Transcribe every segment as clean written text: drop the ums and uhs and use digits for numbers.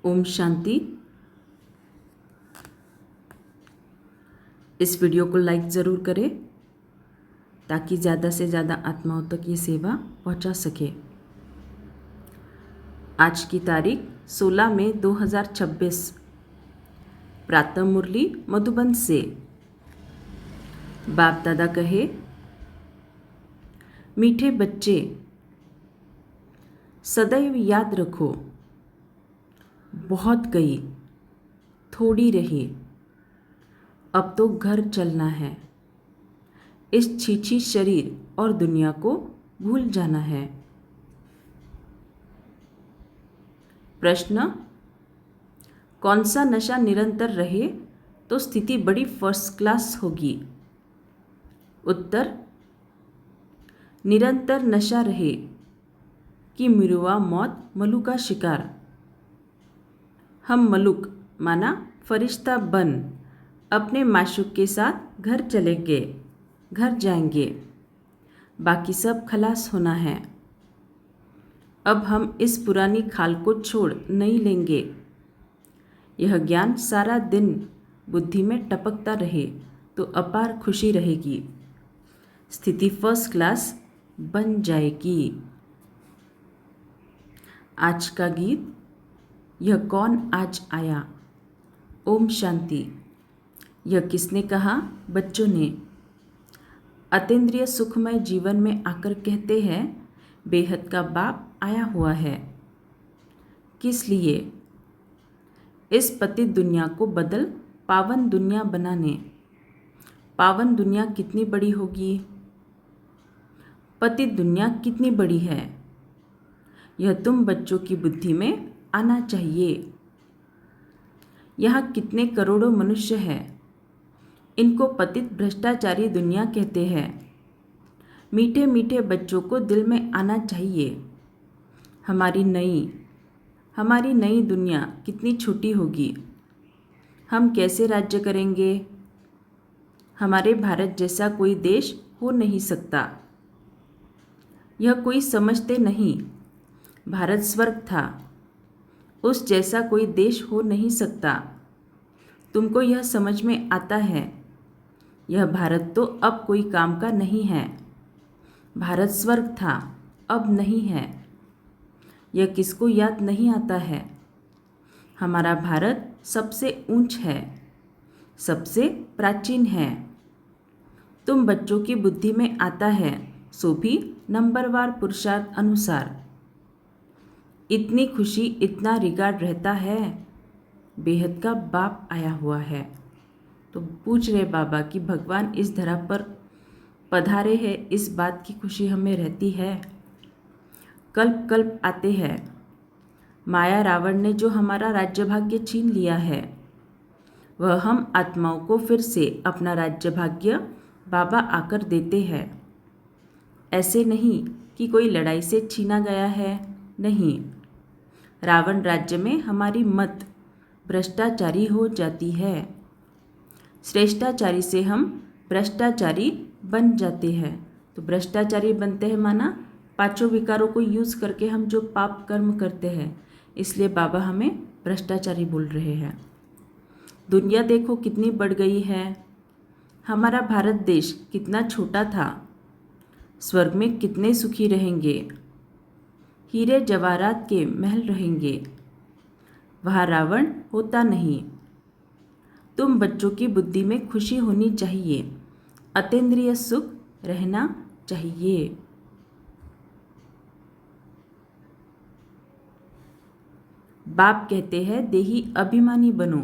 ओम शांति। इस वीडियो को लाइक ज़रूर करें ताकि ज़्यादा से ज़्यादा आत्माओं तक ये सेवा पहुंचा सके। आज की तारीख 16 मई 2026। प्रातः मुरली मधुबन से। बाप दादा कहे, मीठे बच्चे सदैव याद रखो, बहुत गई, थोड़ी रही, अब तो घर चलना है। इस छीछी शरीर और दुनिया को भूल जाना है। प्रश्न, कौन सा नशा निरंतर रहे तो स्थिति बड़ी फर्स्ट क्लास होगी? उत्तर, निरंतर नशा रहे कि मिरुआ मौत मलू का शिकार। हम मलुक माना फरिश्ता बन अपने माशूक के साथ घर चलेंगे, घर जाएंगे, बाकी सब खलास होना है। अब हम इस पुरानी खाल को छोड़ नहीं लेंगे। यह ज्ञान सारा दिन बुद्धि में टपकता रहे तो अपार खुशी रहेगी, स्थिति फर्स्ट क्लास बन जाएगी। आज का गीत, यह कौन आज आया। ओम शांति। यह किसने कहा? बच्चों ने। अतीन्द्रिय सुखमय जीवन में आकर कहते हैं, बेहद का बाप आया हुआ है। किस लिए? इस पतित दुनिया को बदल पावन दुनिया बनाने। पावन दुनिया कितनी बड़ी होगी? पतित दुनिया कितनी बड़ी है? यह तुम बच्चों की बुद्धि में आना चाहिए। यहाँ कितने करोड़ों मनुष्य हैं। इनको पतित भ्रष्टाचारी दुनिया कहते हैं। मीठे मीठे बच्चों को दिल में आना चाहिए, हमारी नई दुनिया कितनी छोटी होगी। हम कैसे राज्य करेंगे? हमारे भारत जैसा कोई देश हो नहीं सकता। यह कोई समझते नहीं। भारत स्वर्ग था, उस जैसा कोई देश हो नहीं सकता। तुमको यह समझ में आता है। यह भारत तो अब कोई काम का नहीं है। भारत स्वर्ग था, अब नहीं है। यह किसको याद नहीं आता है? हमारा भारत सबसे ऊंच है, सबसे प्राचीन है। तुम बच्चों की बुद्धि में आता है, सो भी नंबरवार पुरुषार्थ अनुसार। इतनी खुशी, इतना रिगार्ड रहता है। बेहद का बाप आया हुआ है। तो पूछ रहे बाबा कि भगवान इस धरा पर पधारे हैं, इस बात की खुशी हमें रहती है। कल्प कल्प आते हैं। माया रावण ने जो हमारा राज्य भाग्य छीन लिया है, वह हम आत्माओं को फिर से अपना राज्य भाग्य बाबा आकर देते हैं। ऐसे नहीं कि कोई लड़ाई से छीना गया है, नहीं। रावण राज्य में हमारी मत भ्रष्टाचारी हो जाती है। श्रेष्ठाचारी से हम भ्रष्टाचारी बन जाते हैं। तो भ्रष्टाचारी बनते हैं माना पांचों विकारों को यूज़ करके हम जो पाप कर्म करते हैं, इसलिए बाबा हमें भ्रष्टाचारी बोल रहे हैं। दुनिया देखो कितनी बढ़ गई है। हमारा भारत देश कितना छोटा था। स्वर्ग में कितने सुखी रहेंगे। हीरे जवाहरात के महल रहेंगे। वहाँ रावण होता नहीं। तुम बच्चों की बुद्धि में खुशी होनी चाहिए, अतीन्द्रिय सुख रहना चाहिए। बाप कहते हैं, देही अभिमानी बनो।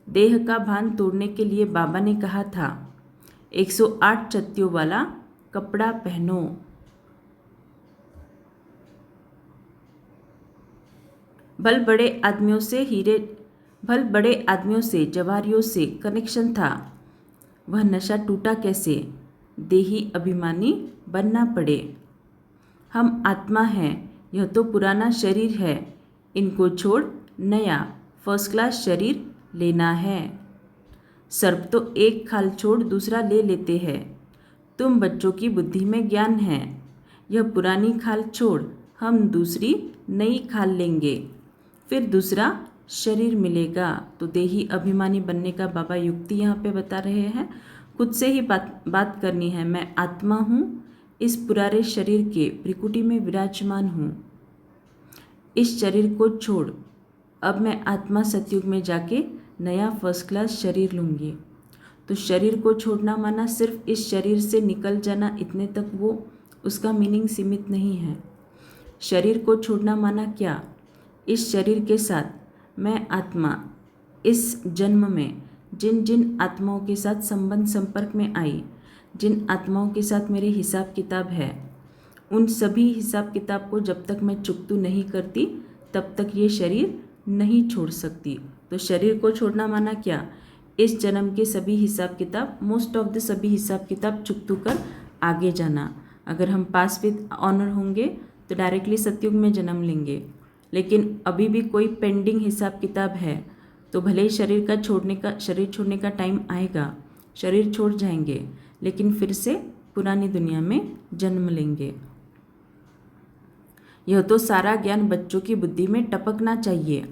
देह का भान तोड़ने के लिए बाबा ने कहा था, 108 चत्तियों वाला कपड़ा पहनो। भल बड़े आदमियों से जवारियों से कनेक्शन था, वह नशा टूटा कैसे? देही अभिमानी बनना पड़े। हम आत्मा हैं, यह तो पुराना शरीर है, इनको छोड़ नया फर्स्ट क्लास शरीर लेना है। सर्प तो एक खाल छोड़ दूसरा ले लेते हैं। तुम बच्चों की बुद्धि में ज्ञान है। यह पुरानी खाल छोड़ हम दूसरी नई खाल लेंगे, फिर दूसरा शरीर मिलेगा। तो देही अभिमानी बनने का बाबा युक्ति यहाँ पे बता रहे हैं। खुद से ही बात करनी है, मैं आत्मा हूँ, इस पुराने शरीर के भ्रिकुटी में विराजमान हूँ। इस शरीर को छोड़ अब मैं आत्मा सतयुग में जाके नया फर्स्ट क्लास शरीर लूँगी। तो शरीर को छोड़ना माना सिर्फ इस शरीर से निकल जाना, इतने तक वो उसका मीनिंग सीमित नहीं है। शरीर को छोड़ना माना क्या, इस शरीर के साथ मैं आत्मा इस जन्म में जिन जिन आत्माओं के साथ संबंध संपर्क में आई, जिन आत्माओं के साथ मेरे हिसाब किताब है, उन सभी हिसाब किताब को जब तक मैं चुकतू नहीं करती तब तक ये शरीर नहीं छोड़ सकती। तो शरीर को छोड़ना माना क्या, इस जन्म के सभी हिसाब किताब, मोस्ट ऑफ द सभी हिसाब किताब चुकतू कर आगे जाना। अगर हम पास विद ऑनर होंगे तो डायरेक्टली सतयुग में जन्म लेंगे, लेकिन अभी भी कोई पेंडिंग हिसाब किताब है तो भले ही शरीर छोड़ने का टाइम आएगा, शरीर छोड़ जाएंगे, लेकिन फिर से पुरानी दुनिया में जन्म लेंगे। यह तो सारा ज्ञान बच्चों की बुद्धि में टपकना चाहिए।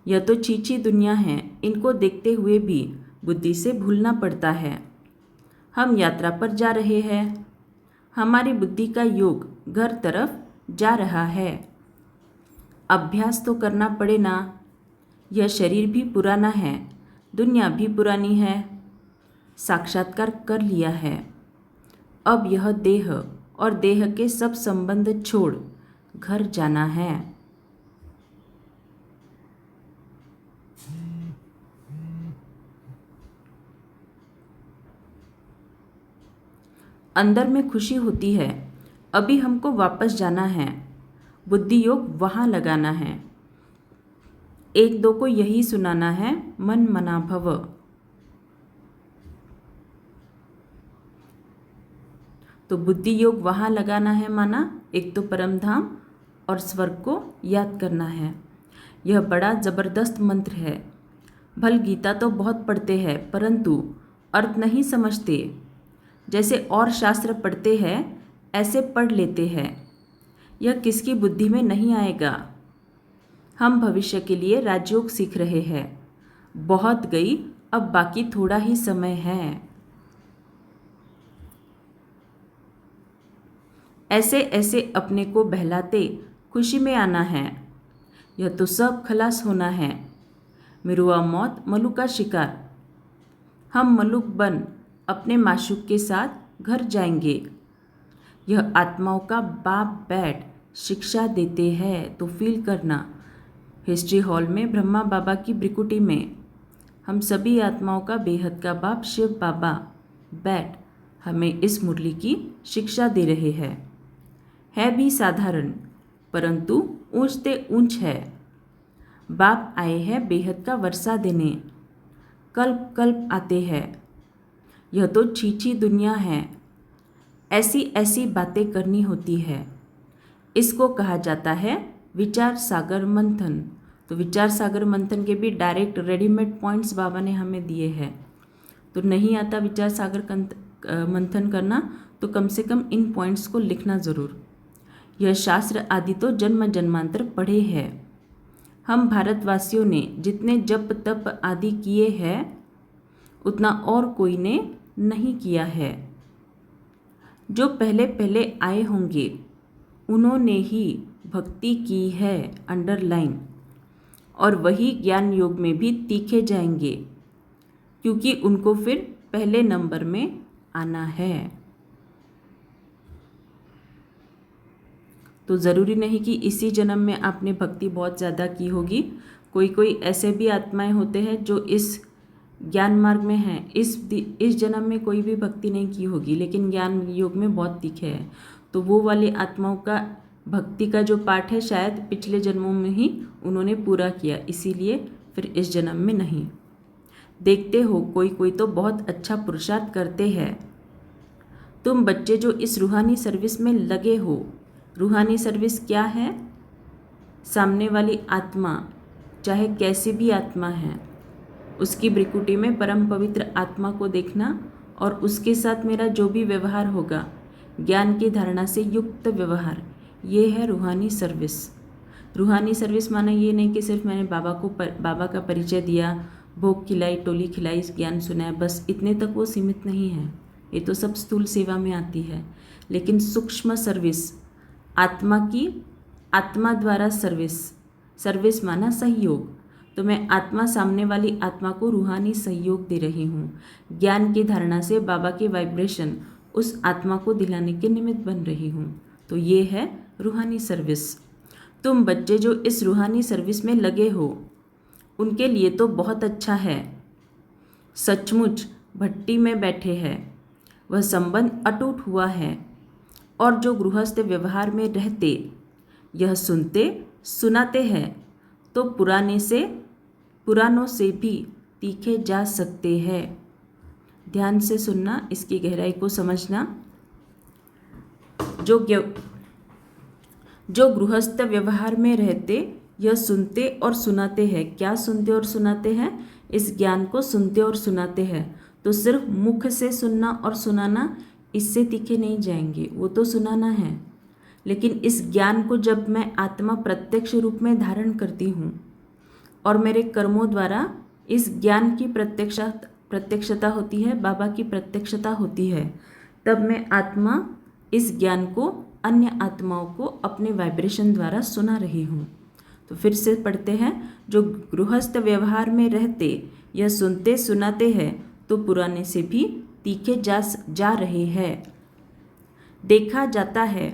यह तो छीछी दुनिया है, इनको देखते हुए भी बुद्धि से भूलना पड़ता है। हम यात्रा पर जा रहे हैं, हमारी बुद्धि का योग घर तरफ जा रहा है। अभ्यास तो करना पड़े ना। यह शरीर भी पुराना है, दुनिया भी पुरानी है। साक्षात्कार कर लिया है, अब यह देह और देह के सब संबंध छोड़ घर जाना है। अंदर में खुशी होती है, अभी हमको वापस जाना है, बुद्धि योग वहाँ लगाना है। एक दो को यही सुनाना है, मन मना भव। तो बुद्धि योग वहाँ लगाना है माना एक तो परम धाम और स्वर्ग को याद करना है। यह बड़ा ज़बरदस्त मंत्र है। भल गीता तो बहुत पढ़ते हैं परंतु अर्थ नहीं समझते। जैसे और शास्त्र पढ़ते हैं ऐसे पढ़ लेते हैं। यह किसकी बुद्धि में नहीं आएगा। हम भविष्य के लिए राजयोग सीख रहे हैं। बहुत गई, अब बाकी थोड़ा ही समय है। ऐसे ऐसे अपने को बहलाते खुशी में आना है। यह तो सब खलास होना है। मिरुआ मौत मलू का शिकार। हम मलुक बन अपने माशूक के साथ घर जाएंगे। यह आत्माओं का बाप बैठ शिक्षा देते हैं तो फील करना। हिस्ट्री हॉल में ब्रह्मा बाबा की ब्रिकुटी में हम सभी आत्माओं का बेहद का बाप शिव बाबा बैठ हमें इस मुरली की शिक्षा दे रहे हैं। है भी साधारण परंतु ऊंचते ऊंच है। बाप आए हैं बेहद का वर्षा देने, कल्प कल्प आते हैं। यह तो छीछी दुनिया है, ऐसी ऐसी बातें करनी होती है। इसको कहा जाता है विचार सागर मंथन। तो विचार सागर मंथन के भी डायरेक्ट रेडीमेड पॉइंट्स बाबा ने हमें दिए हैं। तो नहीं आता विचार सागर मंथन करना तो कम से कम इन पॉइंट्स को लिखना ज़रूर। यह शास्त्र आदि तो जन्म जन्मांतर पढ़े हैं। हम भारतवासियों ने जितने जप तप आदि किए हैं उतना और कोई ने नहीं किया है। जो पहले पहले आए होंगे उन्होंने ही भक्ति की है अंडरलाइन, और वही ज्ञान योग में भी तीखे जाएंगे क्योंकि उनको फिर पहले नंबर में आना है। तो ज़रूरी नहीं कि इसी जन्म में आपने भक्ति बहुत ज़्यादा की होगी। कोई कोई ऐसे भी आत्माएं होते हैं जो इस ज्ञान मार्ग में हैं, इस जन्म में कोई भी भक्ति नहीं की होगी लेकिन ज्ञान योग में बहुत तीखे है। तो वो वाली आत्माओं का भक्ति का जो पाठ है शायद पिछले जन्मों में ही उन्होंने पूरा किया, इसीलिए फिर इस जन्म में नहीं। देखते हो कोई कोई तो बहुत अच्छा पुरुषार्थ करते हैं। तुम बच्चे जो इस रूहानी सर्विस में लगे हो, रूहानी सर्विस क्या है? सामने वाली आत्मा चाहे कैसी भी आत्मा है उसकी ब्रिकुटी में परम पवित्र आत्मा को देखना और उसके साथ मेरा जो भी व्यवहार होगा ज्ञान की धारणा से युक्त व्यवहार, ये है रूहानी सर्विस। रूहानी सर्विस माना ये नहीं कि सिर्फ मैंने बाबा का परिचय दिया, भोग खिलाई, टोली खिलाई, ज्ञान सुनाया, बस इतने तक वो सीमित नहीं है। ये तो सब स्थूल सेवा में आती है। लेकिन सूक्ष्म सर्विस, आत्मा द्वारा सर्विस माना सहयोग। तो मैं आत्मा सामने वाली आत्मा को रूहानी सहयोग दे रही हूँ। ज्ञान की धारणा से बाबा के वाइब्रेशन उस आत्मा को दिलाने के निमित्त बन रही हूँ। तो ये है रूहानी सर्विस। तुम बच्चे जो इस रूहानी सर्विस में लगे हो, उनके लिए तो बहुत अच्छा है। सचमुच भट्टी में बैठे हैं, वह संबंध अटूट हुआ है। और जो गृहस्थ व्यवहार में रहते यह सुनते सुनाते हैं, तो पुरानों से भी तीखे जा सकते हैं। ध्यान से सुनना, इसकी गहराई को समझना। जो गृहस्थ व्यवहार में रहते यह सुनते और सुनाते हैं। क्या सुनते और सुनाते हैं? इस ज्ञान को सुनते और सुनाते हैं। तो सिर्फ मुख से सुनना और सुनाना, इससे तीखे नहीं जाएंगे, वो तो सुनाना है। लेकिन इस ज्ञान को जब मैं आत्मा प्रत्यक्ष रूप में धारण करती हूँ और मेरे कर्मों द्वारा इस ज्ञान की प्रत्यक्षता होती है, बाबा की प्रत्यक्षता होती है, तब मैं आत्मा इस ज्ञान को अन्य आत्माओं को अपने वाइब्रेशन द्वारा सुना रही हूँ। तो फिर से पढ़ते हैं। जो गृहस्थ व्यवहार में रहते यह सुनते सुनाते हैं, तो पुराने से भी तीखे जा रहे हैं। देखा जाता है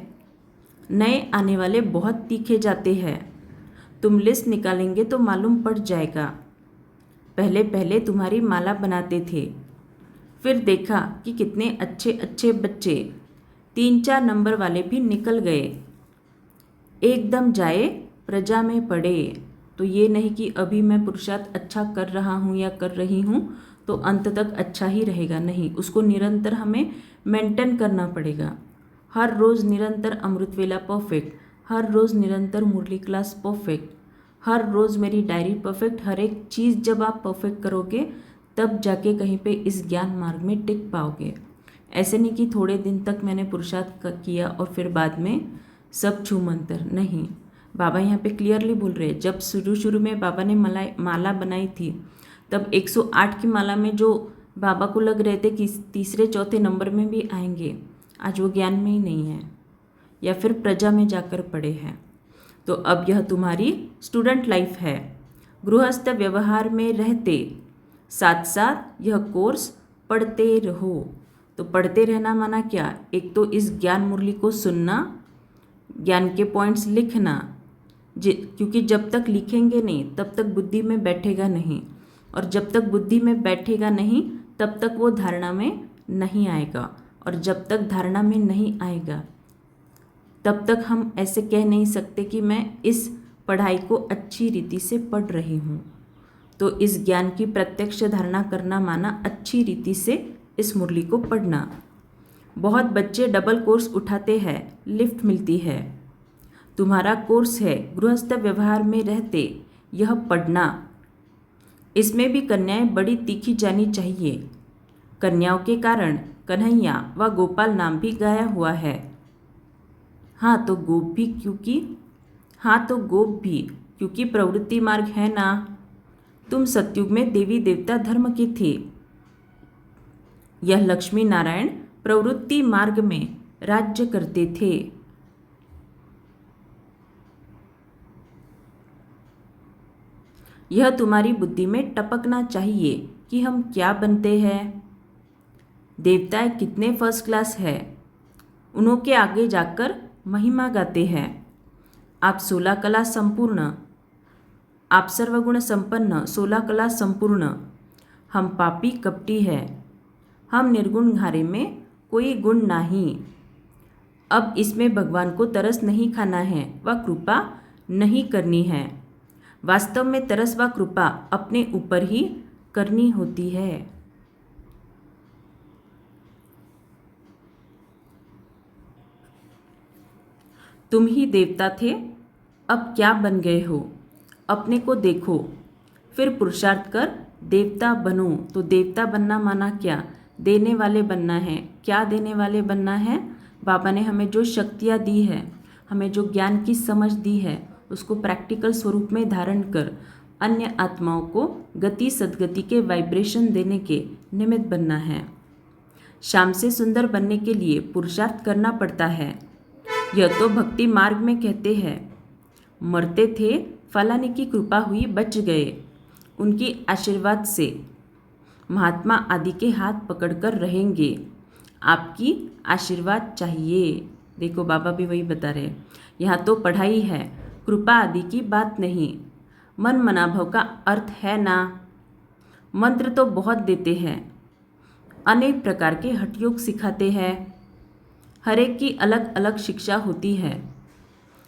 नए आने वाले बहुत तीखे जाते हैं। तुम लिस्ट निकालेंगे तो मालूम पड़ जाएगा। पहले पहले तुम्हारी माला बनाते थे, फिर देखा कि कितने अच्छे अच्छे बच्चे 3-4 नंबर वाले भी निकल गए, एकदम जाए प्रजा में पड़े। तो ये नहीं कि अभी मैं पुरुषार्थ अच्छा कर रहा हूँ या कर रही हूँ तो अंत तक अच्छा ही रहेगा, नहीं, उसको निरंतर हमें मेंटेन करना पड़ेगा। हर रोज़ निरंतर अमृत वेला परफेक्ट, हर रोज़ निरंतर मुरली क्लास परफेक्ट, हर रोज़ मेरी डायरी परफेक्ट। हर एक चीज़ जब आप परफेक्ट करोगे तब जाके कहीं पे इस ज्ञान मार्ग में टिक पाओगे। ऐसे नहीं कि थोड़े दिन तक मैंने पुरुषार्थ किया और फिर बाद में सब छू मंतर, नहीं। बाबा यहाँ पे क्लियरली बोल रहे हैं, जब शुरू में बाबा ने माला बनाई थी तब 108 की माला में जो बाबा को लग रहे थे कि तीसरे चौथे नंबर में भी आएंगे, आज वो ज्ञान में ही नहीं है या फिर प्रजा में जाकर पड़े हैं। तो अब यह तुम्हारी स्टूडेंट लाइफ है। गृहस्थ व्यवहार में रहते साथ साथ यह कोर्स पढ़ते रहो। तो पढ़ते रहना माना क्या? एक तो इस ज्ञान मुरली को सुनना, ज्ञान के पॉइंट्स लिखना, क्योंकि जब तक लिखेंगे नहीं तब तक बुद्धि में बैठेगा नहीं, और जब तक बुद्धि में बैठेगा नहीं तब तक वो धारणा में नहीं आएगा, और जब तक धारणा में नहीं आएगा तब तक हम ऐसे कह नहीं सकते कि मैं इस पढ़ाई को अच्छी रीति से पढ़ रही हूँ। तो इस ज्ञान की प्रत्यक्ष धारणा करना माना अच्छी रीति से इस मुरली को पढ़ना। बहुत बच्चे डबल कोर्स उठाते हैं, लिफ्ट मिलती है। तुम्हारा कोर्स है गृहस्थ व्यवहार में रहते यह पढ़ना। इसमें भी कन्याएं बड़ी तीखी जानी चाहिए। कन्याओं के कारण कन्हैया व गोपाल नाम भी गाया हुआ है। हाँ तो गोप भी क्योंकि प्रवृत्ति मार्ग है ना। तुम सतयुग में देवी देवता धर्म के थे, यह लक्ष्मी नारायण प्रवृत्ति मार्ग में राज्य करते थे। यह तुम्हारी बुद्धि में टपकना चाहिए कि हम क्या बनते हैं। देवताएं कितने फर्स्ट क्लास है, उन्हों के आगे जाकर महिमा गाते हैं। आप 16 कला संपूर्ण, आप सर्वगुण संपन्न, 16 कला संपूर्ण। हम पापी कपटी है, हम निर्गुण घारे में कोई गुण नहीं। अब इसमें भगवान को तरस नहीं खाना है व कृपा नहीं करनी है। वास्तव में तरस व कृपा अपने ऊपर ही करनी होती है। तुम ही देवता थे, अब क्या बन गए हो? अपने को देखो, फिर पुरुषार्थ कर देवता बनो। तो देवता बनना माना क्या? देने वाले बनना है। क्या देने वाले बनना है? बाबा ने हमें जो शक्तियाँ दी है, हमें जो ज्ञान की समझ दी है, उसको प्रैक्टिकल स्वरूप में धारण कर अन्य आत्माओं को गति सद्गति के वाइब्रेशन देने के निमित्त बनना है। श्याम से सुंदर बनने के लिए पुरुषार्थ करना पड़ता है। यह तो भक्ति मार्ग में कहते हैं। मरते थे, फलाने की कृपा हुई, बच गए, उनकी आशीर्वाद से महात्मा आदि के हाथ पकड़कर रहेंगे, आपकी आशीर्वाद चाहिए। देखो बाबा भी वही बता रहे, यहाँ तो पढ़ाई है, कृपा आदि की बात नहीं। मन मनाभव का अर्थ है ना। मंत्र तो बहुत देते हैं, अनेक प्रकार के हठयोग सिखाते हैं, हर एक की अलग अलग शिक्षा होती है।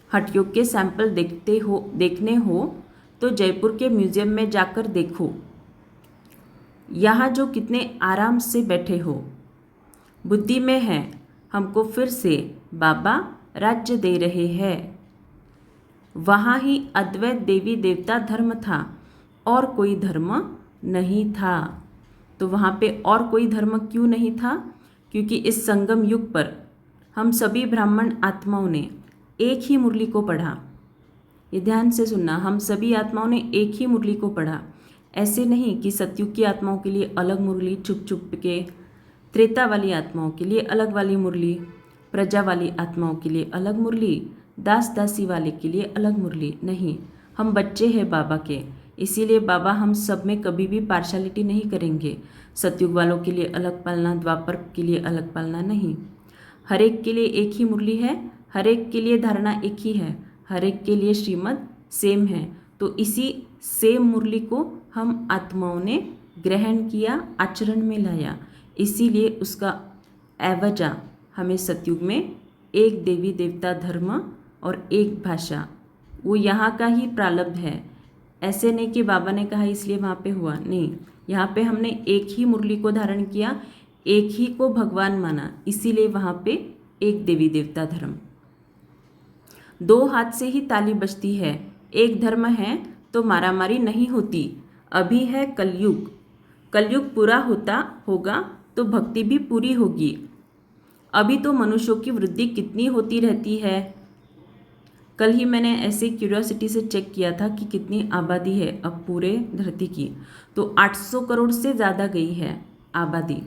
हठयोग के सैंपल देखने हो तो जयपुर के म्यूजियम में जाकर देखो। यहाँ जो कितने आराम से बैठे हो, बुद्धि में है, हमको फिर से बाबा राज्य दे रहे हैं। वहाँ ही अद्वैत देवी देवता धर्म था और कोई धर्म नहीं था। तो वहाँ पे और कोई धर्म क्यों नहीं था? क्योंकि इस संगम युग पर हम सभी ब्राह्मण आत्माओं ने एक ही मुरली को पढ़ा। ये ध्यान से सुनना, हम सभी आत्माओं ने एक ही मुरली को पढ़ा। ऐसे नहीं कि सतयुग की आत्माओं के लिए अलग मुरली चुप चुप के, त्रेता वाली आत्माओं के लिए अलग वाली मुरली, प्रजा वाली आत्माओं के लिए अलग मुरली, दास दासी वाले के लिए अलग मुरली। नहीं, हम बच्चे हैं बाबा के, इसीलिए बाबा हम सब में कभी भी पार्शलिटी नहीं करेंगे। सतयुग वालों के लिए अलग पालना, द्वापर के लिए अलग पालना नहीं। हर एक के लिए एक ही मुरली है, हर एक के लिए धारणा एक ही है, हर एक के लिए श्रीमद् सेम है। तो इसी सेम मुरली को हम आत्माओं ने ग्रहण किया, आचरण में लाया, इसीलिए उसका एवजा हमें सतयुग में एक देवी देवता धर्म और एक भाषा, वो यहाँ का ही प्रारब्ध है। ऐसे नहीं कि बाबा ने कहा इसलिए वहाँ पे हुआ, नहीं, यहाँ पे हमने एक ही मुरली को धारण किया, एक ही को भगवान माना, इसीलिए वहाँ पे एक देवी देवता धर्म। दो हाथ से ही ताली बजती है, एक धर्म है तो मारामारी नहीं होती। अभी है कलयुग, कलयुग पूरा होगा तो भक्ति भी पूरी होगी। अभी तो मनुष्यों की वृद्धि कितनी होती रहती है। कल ही मैंने ऐसे क्यूरियोसिटी से चेक किया था कि कितनी आबादी है अब पूरे धरती की, तो 800 करोड़ से ज़्यादा गई है आबादी।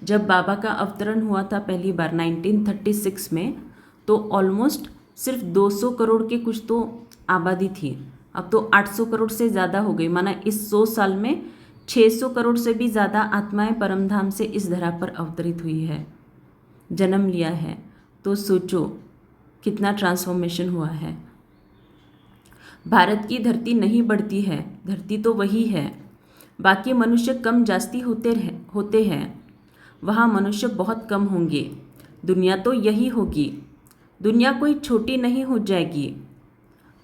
जब बाबा का अवतरण हुआ था पहली बार 1936 में, तो ऑलमोस्ट सिर्फ 200 करोड़ के कुछ तो आबादी थी। अब तो 800 करोड़ से ज़्यादा हो गई, माना इस 100 साल में 600 करोड़ से भी ज़्यादा आत्माएं परमधाम से इस धरा पर अवतरित हुई है, जन्म लिया है। तो सोचो कितना ट्रांसफॉर्मेशन हुआ है। भारत की धरती नहीं बढ़ती है, धरती तो वही है। बाकी मनुष्य कम जास्ती होते हैं, वहाँ मनुष्य बहुत कम होंगे। दुनिया तो यही होगी, दुनिया कोई छोटी नहीं हो जाएगी।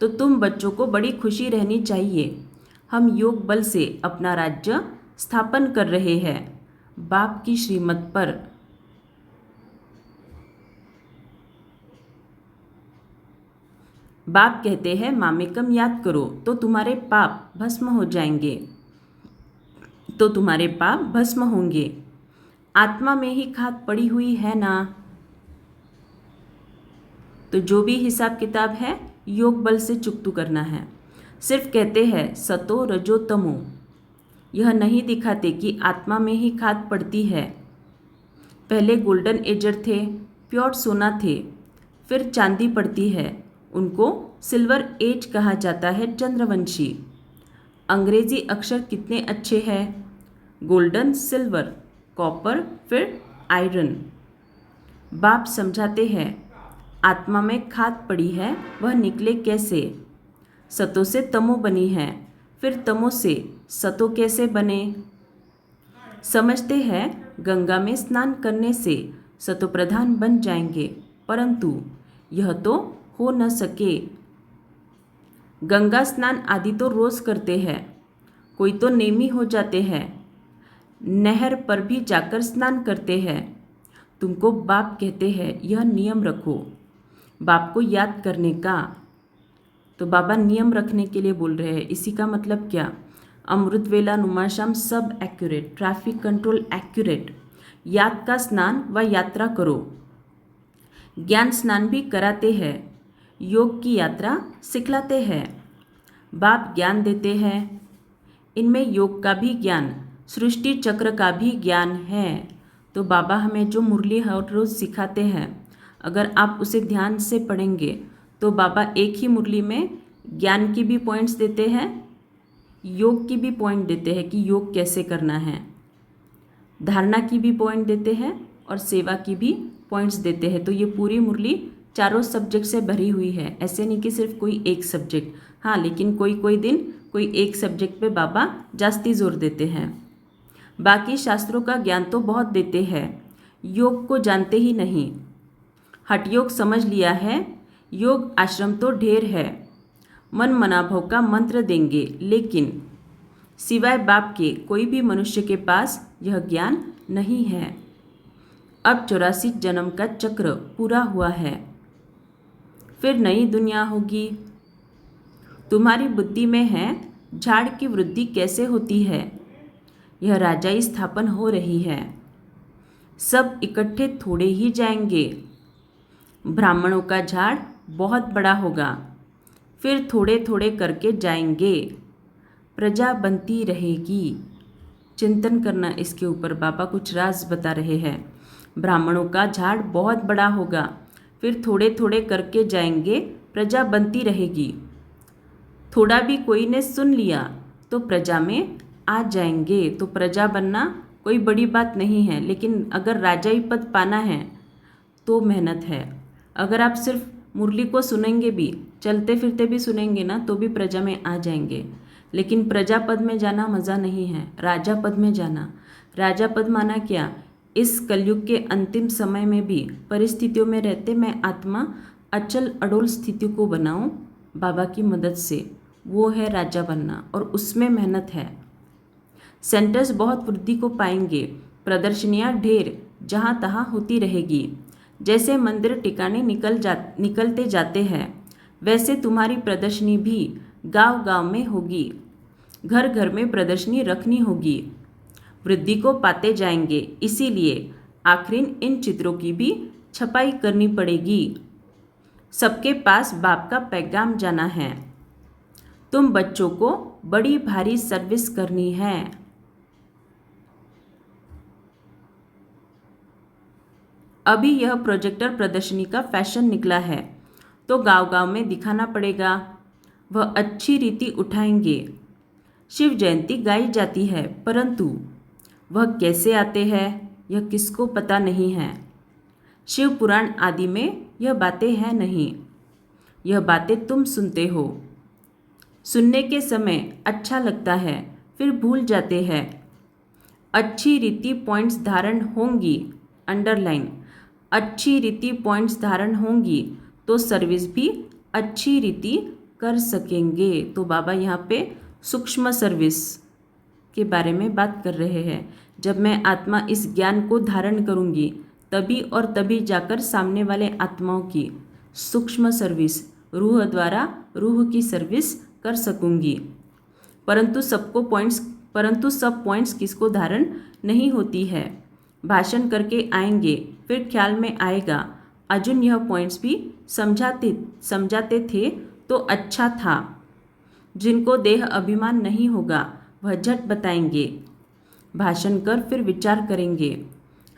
तो तुम बच्चों को बड़ी खुशी रहनी चाहिए। हम योग बल से अपना राज्य स्थापन कर रहे हैं बाप की श्रीमत पर। बाप कहते हैं मामेकम याद करो तो तुम्हारे पाप भस्म हो जाएंगे, तो तुम्हारे पाप भस्म होंगे। आत्मा में ही खाद पड़ी हुई है ना। तो जो भी हिसाब किताब है योग बल से चुकतू करना है। सिर्फ कहते हैं सतो रजो तमो, यह नहीं दिखाते कि आत्मा में ही खाद पड़ती है। पहले गोल्डन एजर थे, प्योर सोना थे, फिर चांदी पड़ती है, उनको सिल्वर एज कहा जाता है, चंद्रवंशी। अंग्रेजी अक्षर कितने अच्छे हैं, गोल्डन, सिल्वर, कॉपर, फिर आयरन। बाप समझाते हैं आत्मा में खाद पड़ी है, वह निकले कैसे। सतो से तमो बनी है, फिर तमो से सतो कैसे बने। समझते हैं गंगा में स्नान करने से सतो प्रधान बन जाएंगे, परंतु यह तो हो न सके। गंगा स्नान आदि तो रोज करते हैं, कोई तो नेमी हो जाते हैं, नहर पर भी जाकर स्नान करते हैं। तुमको बाप कहते हैं यह नियम रखो, बाप को याद करने का। तो बाबा नियम रखने के लिए बोल रहे हैं। इसी का मतलब क्या, अमृत वेला, नुमाशाम सब एक्यूरेट, ट्रैफिक कंट्रोल एक्यूरेट, याद का स्नान व यात्रा करो। ज्ञान स्नान भी कराते हैं, योग की यात्रा सिखलाते हैं। बाप ज्ञान देते हैं। इनमें योग का भी ज्ञान, सृष्टि चक्र का भी ज्ञान है। तो बाबा हमें जो मुरली हर रोज़ सिखाते हैं, अगर आप उसे ध्यान से पढ़ेंगे तो बाबा एक ही मुरली में ज्ञान की भी पॉइंट्स देते हैं, योग की भी पॉइंट देते हैं कि योग कैसे करना है, धारणा की भी पॉइंट देते हैं और सेवा की भी पॉइंट्स देते हैं। तो ये पूरी मुरली चारों सब्जेक्ट से भरी हुई है। ऐसे नहीं कि सिर्फ कोई एक सब्जेक्ट, हाँ, लेकिन कोई कोई दिन कोई एक सब्जेक्ट पे बाबा जास्ती जोर देते हैं। बाकी शास्त्रों का ज्ञान तो बहुत देते हैं, योग को जानते ही नहीं। हठ योग समझ लिया है, योग आश्रम तो ढेर है। मन मनाभव का मंत्र देंगे, लेकिन सिवाय बाप के कोई भी मनुष्य के पास यह ज्ञान नहीं है। अब 84 जन्म का चक्र पूरा हुआ है, फिर नई दुनिया होगी। तुम्हारी बुद्धि में है झाड़ की वृद्धि कैसे होती है, यह राजाई स्थापन हो रही है। सब इकट्ठे थोड़े ही जाएंगे। ब्राह्मणों का झाड़ बहुत बड़ा होगा, फिर थोड़े थोड़े करके जाएंगे। प्रजा बनती रहेगी। चिंतन करना इसके ऊपर, बाबा कुछ राज बता रहे हैं। ब्राह्मणों का झाड़ बहुत बड़ा होगा, फिर थोड़े थोड़े करके जाएंगे, प्रजा बनती रहेगी। थोड़ा भी कोई ने सुन लिया तो प्रजा में आ जाएंगे। तो प्रजा बनना कोई बड़ी बात नहीं है, लेकिन अगर राजाई पद पाना है तो मेहनत है। अगर आप सिर्फ मुरली को सुनेंगे भी, चलते फिरते भी सुनेंगे ना, तो भी प्रजा में आ जाएंगे। लेकिन प्रजा पद में जाना मज़ा नहीं है, राजा पद में जाना। राजा पद माना क्या, इस कलयुग के अंतिम समय में भी परिस्थितियों में रहते मैं आत्मा अचल अडोल स्थिति को बनाऊं बाबा की मदद से, वो है राजा बनना, और उसमें मेहनत है। सेंटर्स बहुत वृद्धि को पाएंगे, प्रदर्शनियाँ ढेर जहाँ तहाँ होती रहेगी। जैसे मंदिर टिकाने निकलते जाते हैं, वैसे तुम्हारी प्रदर्शनी भी गांव गांव में होगी, घर घर में प्रदर्शनी रखनी होगी। वृद्धि को पाते जाएंगे, इसीलिए आखिर इन चित्रों की भी छपाई करनी पड़ेगी। सबके पास बाप का पैगाम जाना है। तुम बच्चों को बड़ी भारी सर्विस करनी है। अभी यह प्रोजेक्टर प्रदर्शनी का फैशन निकला है, तो गांव गांव में दिखाना पड़ेगा। वह अच्छी रीति उठाएंगे। शिव जयंती गाई जाती है, परंतु वह कैसे आते हैं यह किसको पता नहीं है। शिव पुराण आदि में यह बातें हैं नहीं, यह बातें तुम सुनते हो। सुनने के समय अच्छा लगता है, फिर भूल जाते हैं। अच्छी रीति पॉइंट्स धारण होंगी, अंडरलाइन, अच्छी रीति पॉइंट्स धारण होंगी तो सर्विस भी अच्छी रीति कर सकेंगे। तो बाबा यहाँ पे सूक्ष्म सर्विस के बारे में बात कर रहे हैं। जब मैं आत्मा इस ज्ञान को धारण करूँगी, तभी और तभी जाकर सामने वाले आत्माओं की सूक्ष्म सर्विस, रूह द्वारा रूह की सर्विस कर सकूँगी। परंतु सब पॉइंट्स किसको धारण नहीं होती है। भाषण करके आएंगे, फिर ख्याल में आएगा अर्जुन यह पॉइंट्स भी समझाते थे तो अच्छा था। जिनको देह अभिमान नहीं होगा वह झट बताएंगे। भाषण कर फिर विचार करेंगे,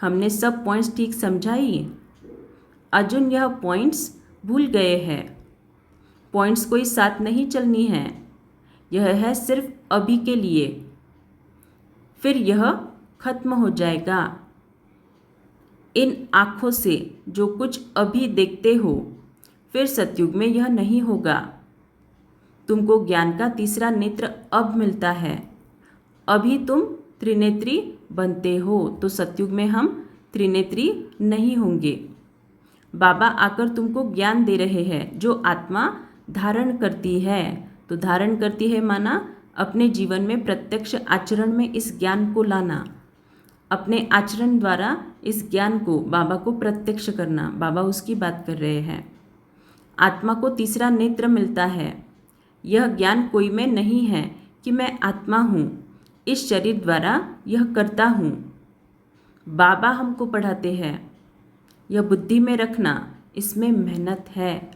हमने सब पॉइंट्स ठीक समझाई। अर्जुन यह पॉइंट्स भूल गए हैं। पॉइंट्स कोई साथ नहीं चलनी है, यह है सिर्फ अभी के लिए, फिर यह खत्म हो जाएगा। इन आँखों से जो कुछ अभी देखते हो, फिर सतयुग में यह नहीं होगा। तुमको ज्ञान का तीसरा नेत्र अब मिलता है। अभी तुम त्रिनेत्री बनते हो, तो सतयुग में हम त्रिनेत्री नहीं होंगे। बाबा आकर तुमको ज्ञान दे रहे हैं जो आत्मा धारण करती है। तो धारण करती है माना अपने जीवन में प्रत्यक्ष आचरण में इस ज्ञान को लाना, अपने आचरण द्वारा इस ज्ञान को बाबा को प्रत्यक्ष करना। बाबा उसकी बात कर रहे हैं। आत्मा को तीसरा नेत्र मिलता है। यह ज्ञान कोई में नहीं है कि मैं आत्मा हूँ, इस शरीर द्वारा यह करता हूँ। बाबा हमको पढ़ाते हैं। यह बुद्धि में रखना, इसमें मेहनत है।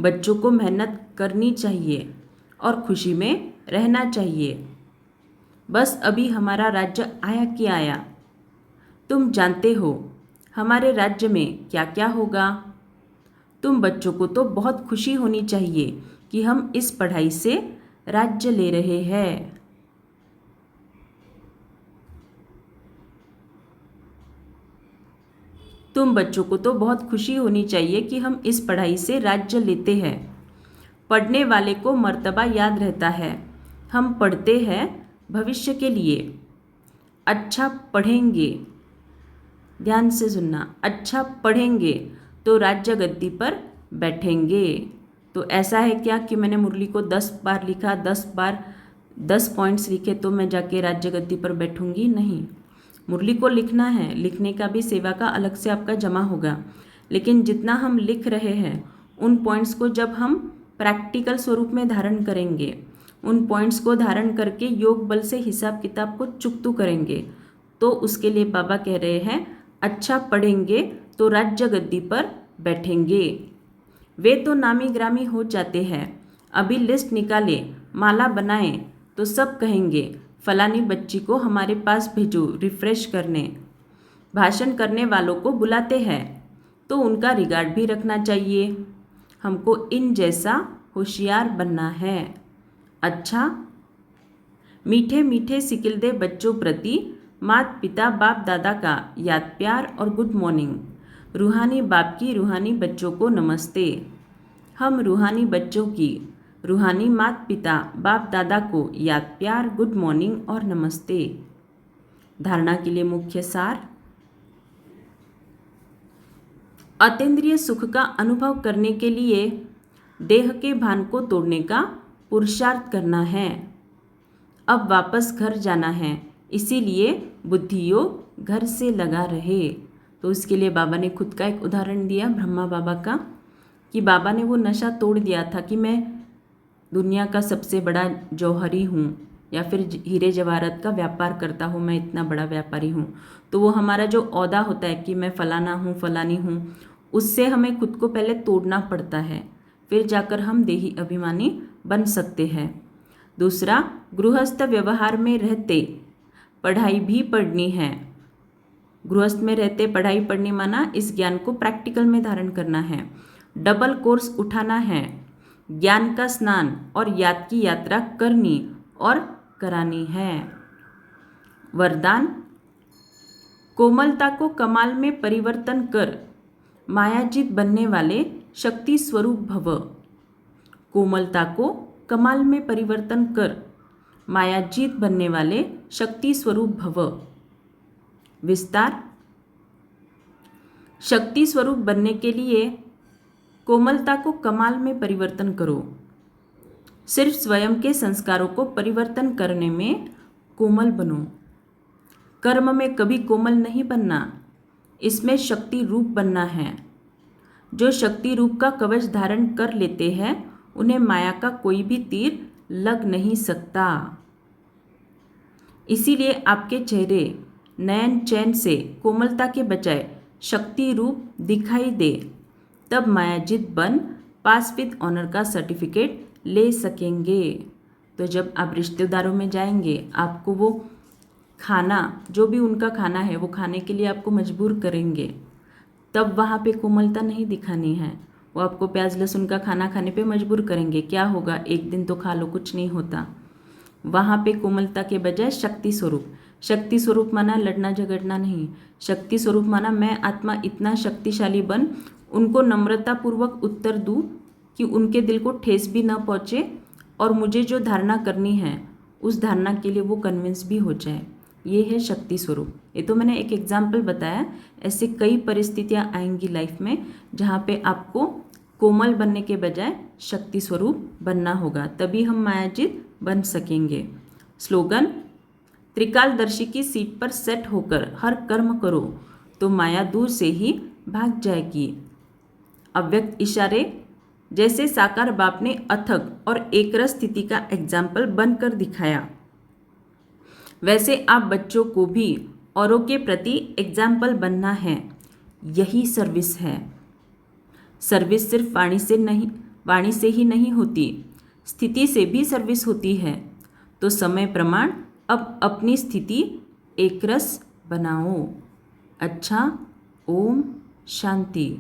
बच्चों को मेहनत करनी चाहिए और खुशी में रहना चाहिए। बस अभी हमारा राज्य आया कि आया। तुम जानते हो हमारे राज्य में क्या क्या होगा। तुम बच्चों को तो बहुत खुशी होनी चाहिए कि हम इस पढ़ाई से राज्य ले रहे हैं। तुम बच्चों को तो बहुत खुशी होनी चाहिए कि हम इस पढ़ाई से राज्य लेते हैं। पढ़ने वाले को मर्तबा याद रहता है। हम पढ़ते हैं भविष्य के लिए। अच्छा पढ़ेंगे, ध्यान से सुनना, अच्छा पढ़ेंगे तो राज्य गद्दी पर बैठेंगे। तो ऐसा है क्या कि मैंने मुरली को 10 बार लिखा, 10 बार 10 पॉइंट्स लिखे तो मैं जाके राज्य गद्दी पर बैठूंगी? नहीं, मुरली को लिखना है, लिखने का भी सेवा का अलग से आपका जमा होगा। लेकिन जितना हम लिख रहे हैं उन पॉइंट्स को जब हम प्रैक्टिकल स्वरूप में धारण करेंगे, उन पॉइंट्स को धारण करके योग बल से हिसाब किताब को चुकतू करेंगे, तो उसके लिए बाबा कह रहे हैं अच्छा पढ़ेंगे तो राज्य गद्दी पर बैठेंगे। वे तो नामी ग्रामी हो जाते हैं। अभी लिस्ट निकाले, माला बनाएं तो सब कहेंगे फलानी बच्ची को हमारे पास भेजो रिफ्रेश करने। भाषण करने वालों को बुलाते हैं तो उनका रिगार्ड भी रखना चाहिए। हमको इन जैसा होशियार बनना है। अच्छा, मीठे मीठे सिकिल दे बच्चों प्रति माता पिता बाप दादा का याद प्यार और गुड मॉर्निंग। रूहानी बाप की रूहानी बच्चों को नमस्ते। हम रूहानी बच्चों की रूहानी माता पिता बाप दादा को याद प्यार गुड मॉर्निंग और नमस्ते। धारणा के लिए मुख्य सार, अतीन्द्रिय सुख का अनुभव करने के लिए देह के भान को तोड़ने का पुरुषार्थ करना है। अब वापस घर जाना है, इसीलिए बुद्धि योग घर से लगा रहे। तो इसके लिए बाबा ने खुद का एक उदाहरण दिया, ब्रह्मा बाबा का, कि बाबा ने वो नशा तोड़ दिया था कि मैं दुनिया का सबसे बड़ा जौहरी हूँ या फिर हीरे जवाहरात का व्यापार करता हूँ, मैं इतना बड़ा व्यापारी हूँ। तो वो हमारा जो औदा होता है कि मैं फलाना हूँ फलानी हूँ, उससे हमें खुद को पहले तोड़ना पड़ता है, फिर जाकर हम देही अभिमानी बन सकते हैं। दूसरा, गृहस्थ व्यवहार में रहते पढ़ाई भी पढ़नी है। गृहस्थ में रहते पढ़ाई पढ़नी माना इस ज्ञान को प्रैक्टिकल में धारण करना है। डबल कोर्स उठाना है, ज्ञान का स्नान और याद की यात्रा करनी और करानी है। वरदान, कोमलता को कमाल में परिवर्तन कर मायाजीत बनने वाले शक्ति स्वरूप भव। कोमलता को कमाल में परिवर्तन कर मायाजीत बनने वाले शक्ति स्वरूप भव। विस्तार, शक्ति स्वरूप बनने के लिए कोमलता को कमाल में परिवर्तन करो। सिर्फ स्वयं के संस्कारों को परिवर्तन करने में कोमल बनो। कर्म में कभी कोमल नहीं बनना, इसमें शक्ति रूप बनना है। जो शक्ति रूप का कवच धारण कर लेते हैं उन्हें माया का कोई भी तीर लग नहीं सकता। इसीलिए आपके चेहरे नयन चैन से कोमलता के बजाय शक्ति रूप दिखाई दे, तब मायाजीत बन पास विद ऑनर का सर्टिफिकेट ले सकेंगे। तो जब आप रिश्तेदारों में जाएंगे, आपको वो खाना, जो भी उनका खाना है वो खाने के लिए आपको मजबूर करेंगे, तब वहाँ पे कोमलता नहीं दिखानी है। वो आपको प्याज लहसुन का खाना खाने पे मजबूर करेंगे, क्या होगा, एक दिन तो खा लो, कुछ नहीं होता। वहाँ पे कोमलता के बजाय शक्ति स्वरूप। शक्ति स्वरूप माना लड़ना झगड़ना नहीं, शक्ति स्वरूप माना मैं आत्मा इतना शक्तिशाली बन उनको नम्रतापूर्वक उत्तर दूँ कि उनके दिल को ठेस भी न पहुँचे और मुझे जो धारणा करनी है उस धारणा के लिए वो कन्विंस भी हो जाए। ये है शक्ति स्वरूप। ये तो मैंने एक एग्जाम्पल बताया, ऐसे कई परिस्थितियाँ आएंगी लाइफ में जहाँ पे आपको कोमल बनने के बजाय शक्ति स्वरूप बनना होगा, तभी हम मायाजीत बन सकेंगे। स्लोगन, त्रिकालदर्शी की सीट पर सेट होकर हर कर्म करो तो माया दूर से ही भाग जाएगी। अव्यक्त इशारे, जैसे साकार बाप ने अथक और एकरस स्थिति का एग्जाम्पल बनकर दिखाया, वैसे आप बच्चों को भी औरों के प्रति एग्जाम्पल बनना है। यही सर्विस है। सर्विस सिर्फ वाणी से नहीं, वाणी से ही नहीं होती, स्थिति से भी सर्विस होती है। तो समय प्रमाण अब अपनी स्थिति एकरस बनाओ। अच्छा, ओम शांति।